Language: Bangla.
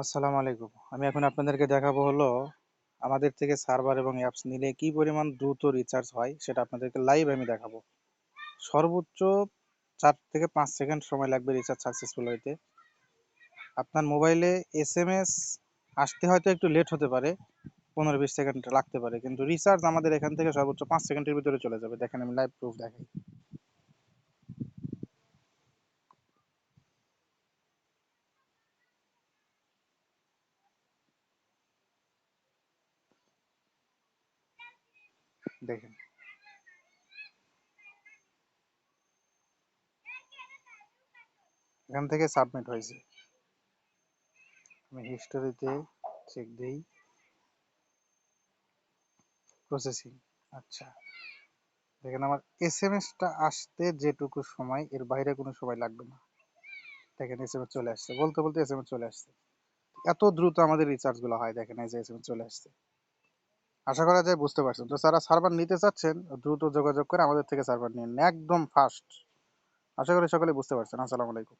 আসসালামু আলাইকুম। আমি এখন আপনাদেরকে দেখাবো হলো আমাদের থেকে সার্ভার এবং অ্যাপস নিলে কি পরিমাণ দ্রুত রিচার্জ হয় সেটা আপনাদেরকে লাইভ আমি দেখাবো। সর্বোচ্চ 4 থেকে 5 সেকেন্ড সময় লাগবে রিচার্জ সাকসেসফুল হইতে। আপনার মোবাইলে এসএমএস আসতে হয়তো একটু লেট হতে পারে, 15-20 সেকেন্ড লাগতে পারে, কিন্তু রিচার্জ আমাদের এখান থেকে সর্বোচ্চ 5 সেকেন্ডের ভিতরে চলে যাবে। দেখেন আমি লাইভ প্রুফ দেখাই। দেখেন এখান থেকে সাবমিট হয়েছে। আমি হিস্টোরিতে চেক দিই, প্রসেসিং। আচ্ছা, দেখেন আমার এসএমএসটা আসতে যেটুকু সময়, এর বাইরে কোনো সময় লাগবে না। দেখেন এসএমএস চলে আসছে, বলতে বলতে এসএমএস চলে আসছে। এত দ্রুত আমাদের রিচার্জ গুলো হয়। দেখেন এই যে এসএমএস চলে আসছে। আশা করা যায় বুঝতে পারছেন। তো যারা সার্ভার নিতে চাচ্ছেন দ্রুত যোগাযোগ করে আমাদের থেকে সার্ভার নিন, একদম ফাস্ট। আশা করি সকলে বুঝতে পারছেন। আসসালামু আলাইকুম।